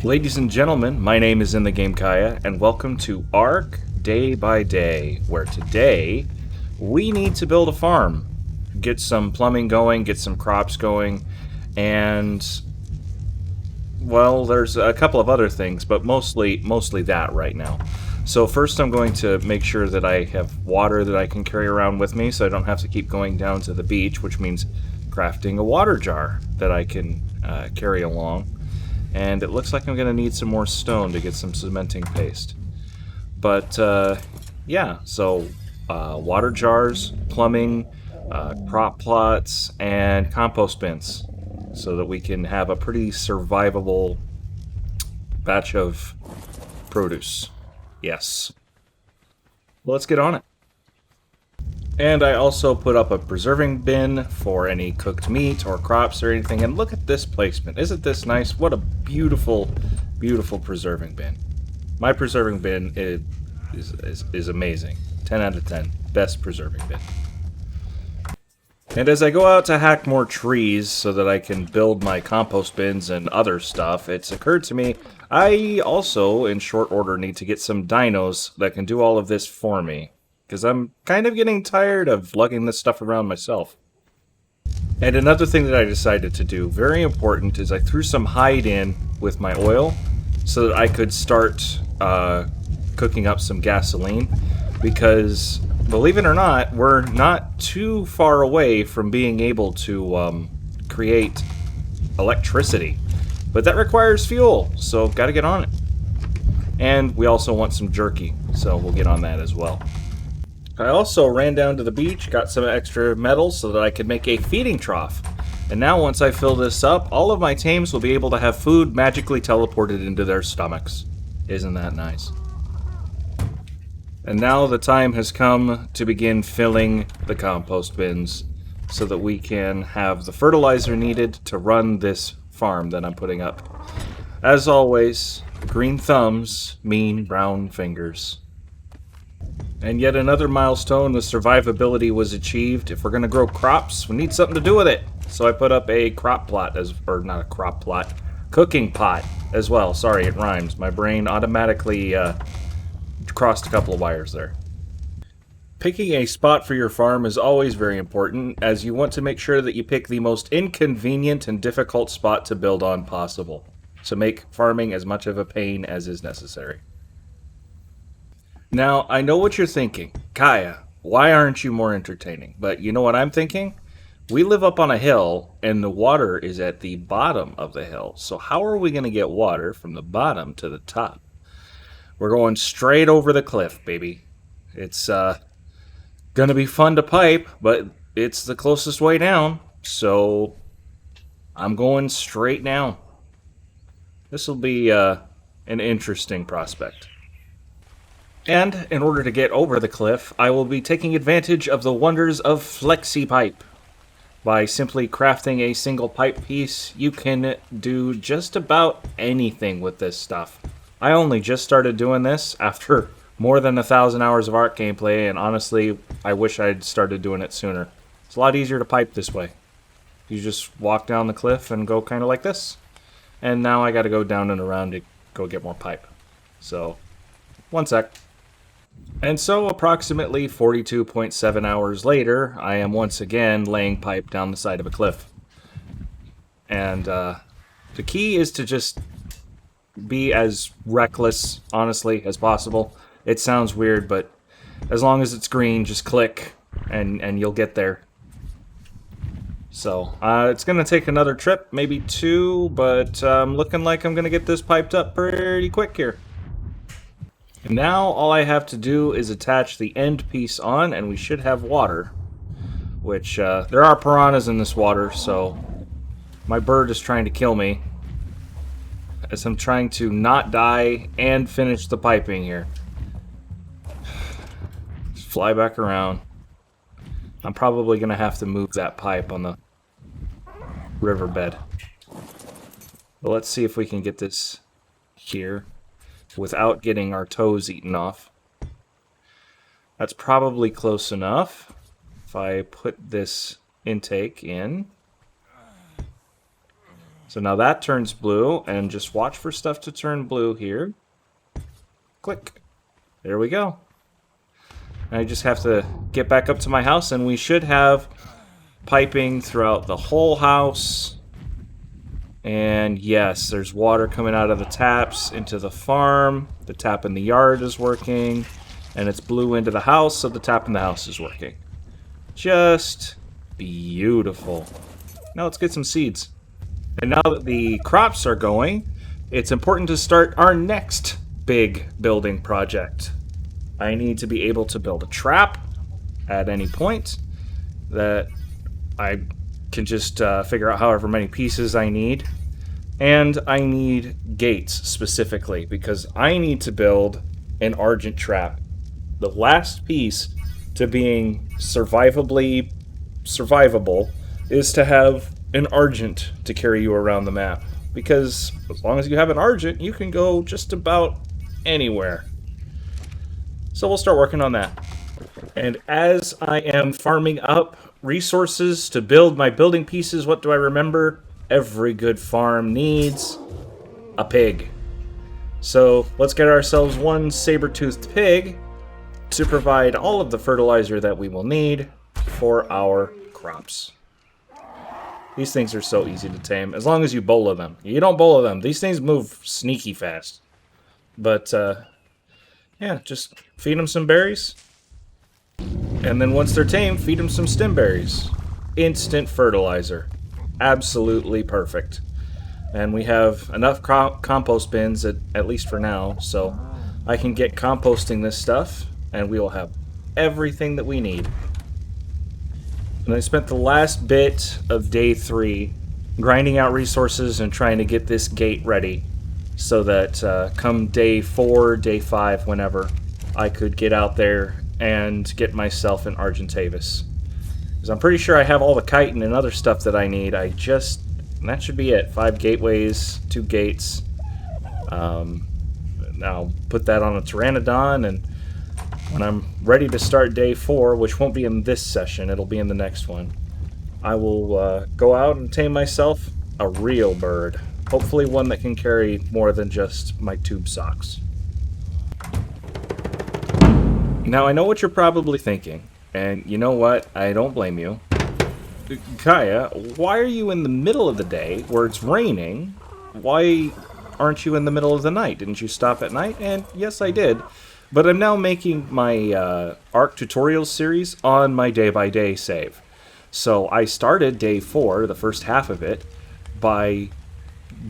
Ladies and gentlemen, my name is In the Game Kaya, and welcome to Ark Day by Day, where today we need to build a farm, get some plumbing going, get some crops going, and well, there's a couple of other things, but mostly that right now. So first I'm going to make sure that I have water that I can carry around with me so I don't have to keep going down to the beach, which means crafting a water jar that I can carry along. And it looks like I'm going to need some more stone to get some cementing paste. But yeah, so water jars, plumbing, crop plots, and compost bins so that we can have a pretty survivable batch of produce. Yes. Well, let's get on it. And I also put up a preserving bin for any cooked meat or crops or anything. And look at this placement. Isn't this nice? What a beautiful, beautiful preserving bin. My preserving bin is amazing. 10 out of 10. Best preserving bin. And as I go out to hack more trees so that I can build my compost bins and other stuff, it's occurred to me I also, in short order, need to get some dinos that can do all of this for me. Because I'm kind of getting tired of lugging this stuff around myself. And another thing that I decided to do, very important, is I threw some hide in with my oil so that I could start cooking up some gasoline. Because, believe it or not, we're not too far away from being able to create electricity. But that requires fuel, so gotta get on it. And we also want some jerky, so we'll get on that as well. I also ran down to the beach, got some extra metals so that I could make a feeding trough. And now once I fill this up, all of my tames will be able to have food magically teleported into their stomachs. Isn't that nice? And now the time has come to begin filling the compost bins so that we can have the fertilizer needed to run this farm that I'm putting up. As always, green thumbs mean brown fingers. And yet another milestone with survivability was achieved. If we're going to grow crops, we need something to do with it. So I put up a crop plot, or not a crop plot, cooking pot as well. Sorry, it rhymes. My brain automatically crossed a couple of wires there. Picking a spot for your farm is always very important, as you want to make sure that you pick the most inconvenient and difficult spot to build on possible. So make farming as much of a pain as is necessary. Now, I know what you're thinking. Kaya, why aren't you more entertaining? But you know what I'm thinking? We live up on a hill, and the water is at the bottom of the hill. So how are we going to get water from the bottom to the top? We're going straight over the cliff, baby. It's going to be fun to pipe, but it's the closest way down. So I'm going straight down. This will be an interesting prospect. And in order to get over the cliff, I will be taking advantage of the wonders of FlexiPipe. By simply crafting a single pipe piece, you can do just about anything with this stuff. I only just started doing this after more than 1,000 hours of Ark gameplay, and honestly, I wish I'd started doing it sooner. It's a lot easier to pipe this way. You just walk down the cliff and go kind of like this. And now I gotta go down and around to go get more pipe. So, one sec. And so, approximately 42.7 hours later, I am once again laying pipe down the side of a cliff. And the key is to just be as reckless, honestly, as possible. It sounds weird, but as long as it's green, just click, and you'll get there. So, it's going to take another trip, maybe two, but looking like I'm going to get this piped up pretty quick here. And now all I have to do is attach the end piece on, and we should have water. Which, there are piranhas in this water, so my bird is trying to kill me as I'm trying to not die and finish the piping here. Just fly back around. I'm probably going to have to move that pipe on the riverbed. But let's see if we can get this here without getting our toes eaten off. That's probably close enough. If I put this intake in, So now that turns blue, and just watch for stuff to turn blue here. Click. There we go. I just have to get back up to my house, and we should have piping throughout the whole house. And yes, there's water coming out of the taps into the farm. The tap in the yard is working. And it's blue into the house, so the tap in the house is working. Just beautiful. Now let's get some seeds. And now that the crops are going, it's important to start our next big building project. I need to be able to build a trap at any point that I can just figure out however many pieces I need. And I need gates specifically because I need to build an Argent trap. The last piece to being survivable is to have an Argent to carry you around the map. Because as long as you have an Argent, you can go just about anywhere. So we'll start working on that. And as I am farming up resources to build my building pieces, what do I remember? Every good farm needs a pig. So let's get ourselves one saber-toothed pig to provide all of the fertilizer that we will need for our crops. These things are so easy to tame, as long as you bola them. You don't bola them. These things move sneaky fast. But, yeah, just feed them some berries. And then once they're tamed, feed them some stem berries. Instant fertilizer. Absolutely perfect. And we have enough compost bins, at least for now, so I can get composting this stuff, and we will have everything that we need. And I spent the last bit of day 3 grinding out resources and trying to get this gate ready so that come day 4, day 5, whenever, I could get out there and get myself an Argentavis. Because I'm pretty sure I have all the chitin and other stuff that I need. And that should be it. 5 gateways, 2 gates. Now put that on a Pteranodon, and when I'm ready to start day 4, which won't be in this session, it'll be in the next one, I will go out and tame myself a real bird. Hopefully one that can carry more than just my tube socks. Now I know what you're probably thinking, and you know what? I don't blame you. Kaya, why are you in the middle of the day where it's raining? Why aren't you in the middle of the night? Didn't you stop at night? And yes, I did. But I'm now making my Ark tutorials series on my day-by-day save. So I started day 4, the first half of it, by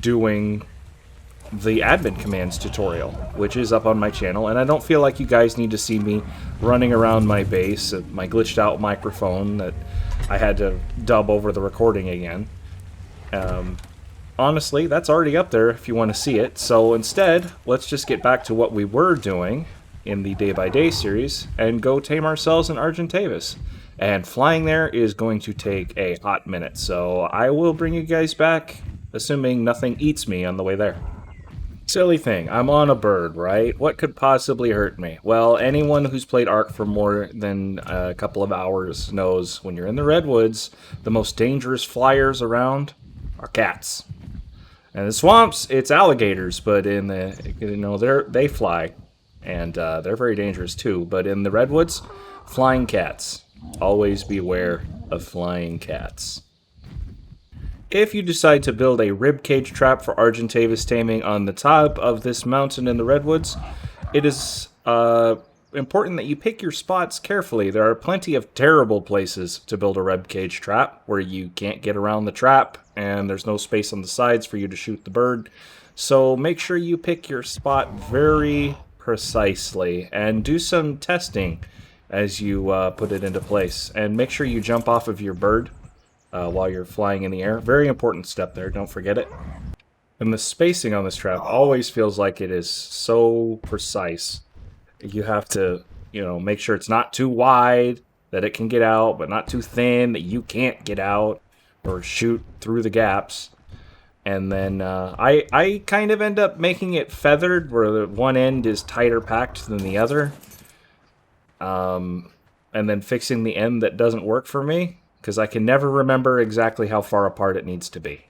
doing the admin commands tutorial, which is up on my channel, and I don't feel like you guys need to see me running around my base, my glitched out microphone that I had to dub over the recording again. Honestly, that's already up there if you want to see it, so instead, let's just get back to what we were doing in the day-by-day series and go tame ourselves an Argentavis. And flying there is going to take a hot minute, so I will bring you guys back, assuming nothing eats me on the way there. Silly thing, I'm on a bird, right? What could possibly hurt me? Well, anyone who's played Ark for more than a couple of hours knows when you're in the redwoods, the most dangerous flyers around are cats. And in the swamps, it's alligators, but in the, they fly, and they're very dangerous too. But in the redwoods, flying cats. Always beware of flying cats. If you decide to build a ribcage trap for Argentavis taming on the top of this mountain in the redwoods, it is important that you pick your spots carefully. There are plenty of terrible places to build a ribcage trap where you can't get around the trap and there's no space on the sides for you to shoot the bird. So make sure you pick your spot very precisely and do some testing as you put it into place. And make sure you jump off of your bird while you're flying in the air. Very important step there, don't forget it. And the spacing on this trap always feels like it is so precise. You have to, make sure it's not too wide that it can get out, but not too thin that you can't get out or shoot through the gaps. And then I kind of end up making it feathered where the one end is tighter packed than the other. And then fixing the end that doesn't work for me, because I can never remember exactly how far apart it needs to be.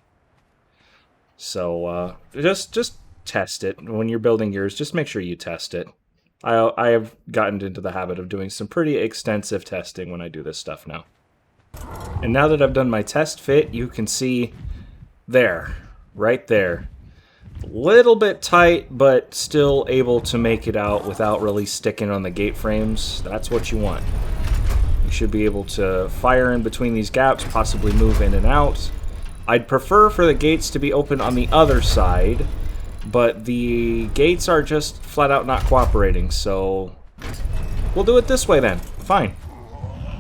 So just test it when you're building yours. Just make sure you test it. I have gotten into the habit of doing some pretty extensive testing when I do this stuff now. And now that I've done my test fit, you can see there, right there. A little bit tight, but still able to make it out without really sticking on the gate frames. That's what you want. You should be able to fire in between these gaps, possibly move in and out. I'd prefer for the gates to be open on the other side, but the gates are just flat out not cooperating, so we'll do it this way then. Fine.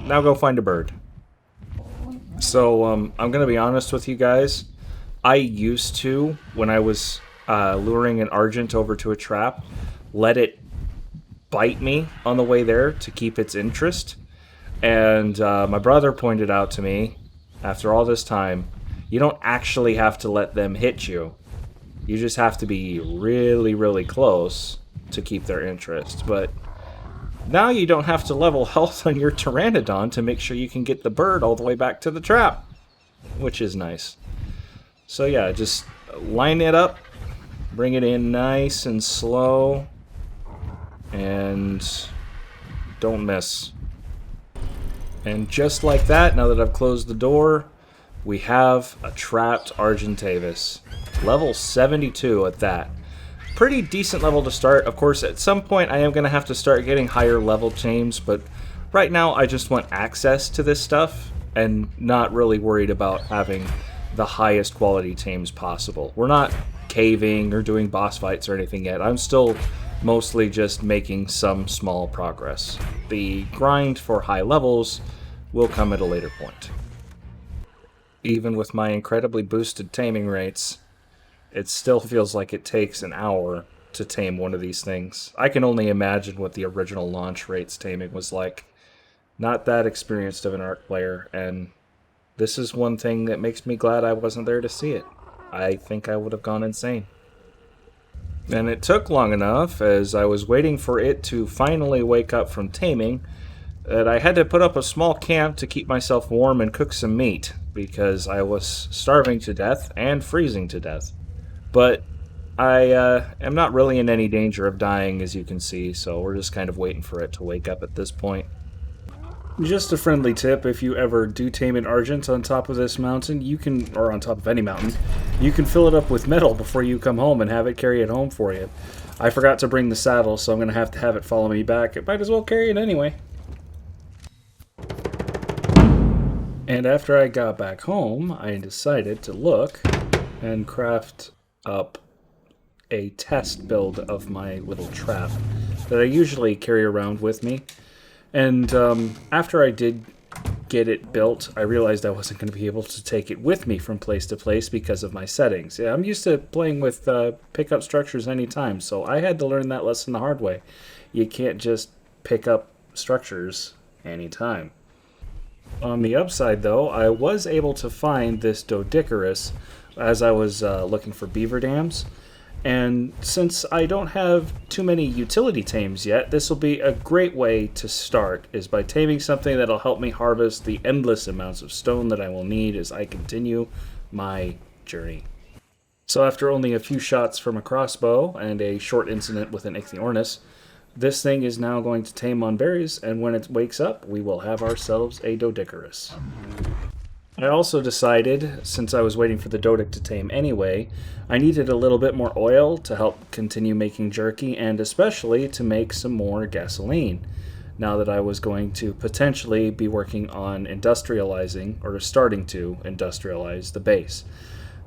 Now go find a bird. So, I'm going to be honest with you guys. I used to, when I was luring an Argent over to a trap, let it bite me on the way there to keep its interest. And my brother pointed out to me, after all this time, you don't actually have to let them hit you. You just have to be really, really close to keep their interest. But now you don't have to level health on your Pteranodon to make sure you can get the bird all the way back to the trap, which is nice. So yeah, just line it up, bring it in nice and slow, and don't miss. And just like that, now that I've closed the door, we have a trapped Argentavis. Level 72 at that. Pretty decent level to start. Of course, at some point I am going to have to start getting higher level tames, but right now I just want access to this stuff and not really worried about having the highest quality tames possible. We're not caving or doing boss fights or anything yet. I'm still mostly just making some small progress. The grind for high levels will come at a later point. Even with my incredibly boosted taming rates, it still feels like it takes an hour to tame one of these things. I can only imagine what the original launch rates taming was like. Not that experienced of an ARK player, and this is one thing that makes me glad I wasn't there to see it. I think I would have gone insane. And it took long enough, as I was waiting for it to finally wake up from taming, that I had to put up a small camp to keep myself warm and cook some meat, because I was starving to death and freezing to death. But I am not really in any danger of dying, as you can see, so we're just kind of waiting for it to wake up at this point. Just a friendly tip, if you ever do tame an Argent on top of this mountain, you can, or on top of any mountain, you can fill it up with metal before you come home and have it carry it home for you. I forgot to bring the saddle, so I'm going to have it follow me back. It might as well carry it anyway. And after I got back home, I decided to look and craft up a test build of my little trap that I usually carry around with me. And after I did get it built, I realized I wasn't going to be able to take it with me from place to place because of my settings. Yeah, I'm used to playing with pickup structures anytime, so I had to learn that lesson the hard way. You can't just pick up structures anytime. On the upside, though, I was able to find this Doedicurus as I was looking for beaver dams. And since I don't have too many utility tames yet, this will be a great way to start, is by taming something that'll help me harvest the endless amounts of stone that I will need as I continue my journey. So after only a few shots from a crossbow and a short incident with an Ichthyornis, this thing is now going to tame on berries, and when it wakes up, we will have ourselves a Doedicurus. I also decided, since I was waiting for the Doedic to tame anyway, I needed a little bit more oil to help continue making jerky, and especially to make some more gasoline, now that I was going to potentially be working on industrializing, or starting to industrialize, the base.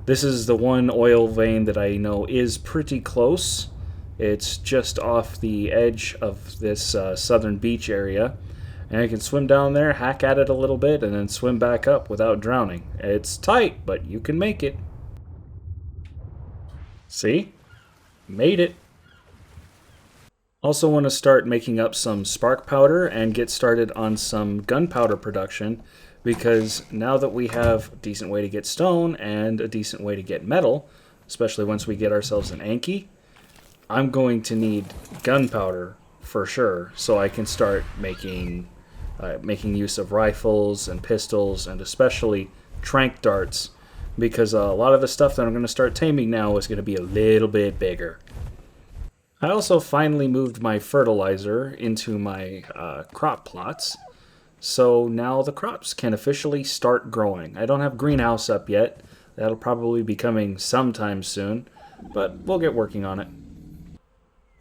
This is the one oil vein that I know is pretty close. It's just off the edge of this southern beach area. And I can swim down there, hack at it a little bit, and then swim back up without drowning. It's tight, but you can make it. See? Made it. Also want to start making up some spark powder and get started on some gunpowder production, because now that we have a decent way to get stone and a decent way to get metal, especially once we get ourselves an Anki, I'm going to need gunpowder for sure, so I can start making use of rifles and pistols, and especially trank darts because a lot of the stuff that I'm going to start taming now is going to be a little bit bigger. I also finally moved my fertilizer into my crop plots, so now the crops can officially start growing. I don't have greenhouse up yet. That'll probably be coming sometime soon, but we'll get working on it.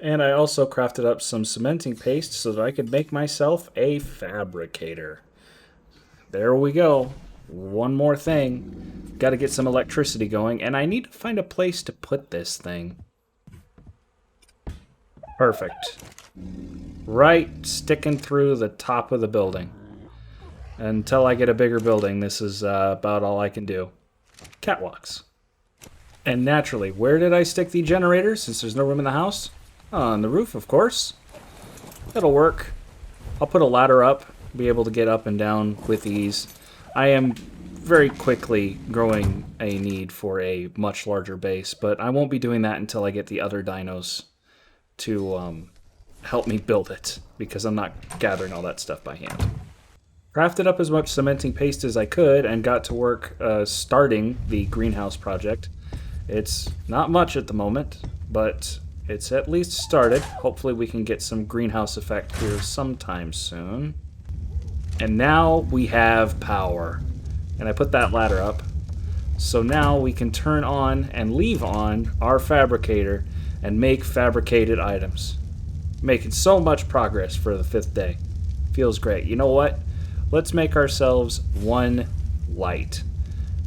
And I also crafted up some cementing paste so that I could make myself a fabricator. There we go. One more thing. Got to get some electricity going, and I need to find a place to put this thing. Perfect. Right sticking through the top of the building. Until I get a bigger building, this is about all I can do. Catwalks. And naturally, where did I stick the generator since there's no room in the house? On the roof, of course. That'll work. I'll put a ladder up, be able to get up and down with ease. I am very quickly growing a need for a much larger base, but I won't be doing that until I get the other dinos to help me build it, because I'm not gathering all that stuff by hand. Crafted up as much cementing paste as I could and got to work starting the greenhouse project. It's not much at the moment, but it's at least started. Hopefully we can get some greenhouse effect here sometime soon. And now we have power. And I put that ladder up. So now we can turn on and leave on our fabricator and make fabricated items. Making so much progress for the 5th day. Feels great. You know what? Let's make ourselves one light.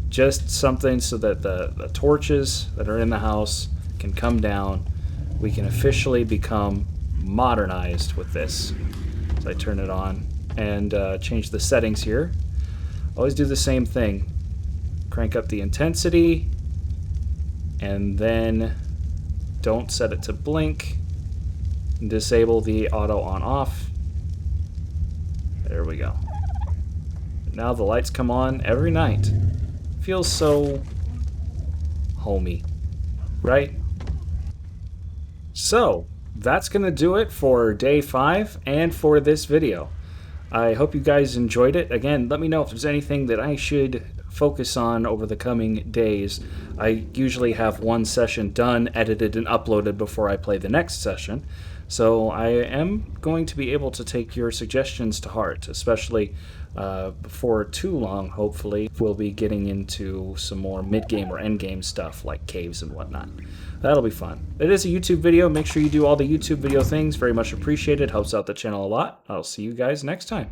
Just something so that the torches that are in the house can come down. We can officially become modernized with this. So I turn it on and change the settings here. Always do the same thing. Crank up the intensity and then don't set it to blink. Disable the auto on off. There we go. Now the lights come on every night. Feels so homey, right? So, that's going to do it for day 5 and for this video. I hope you guys enjoyed it. Again, let me know if there's anything that I should focus on over the coming days. I usually have one session done, edited, and uploaded before I play the next session. So I am going to be able to take your suggestions to heart, especially before too long, hopefully. We'll be getting into some more mid-game or end-game stuff like caves and whatnot. That'll be fun. It is a YouTube video. Make sure you do all the YouTube video things. Very much appreciated. Helps out the channel a lot. I'll see you guys next time.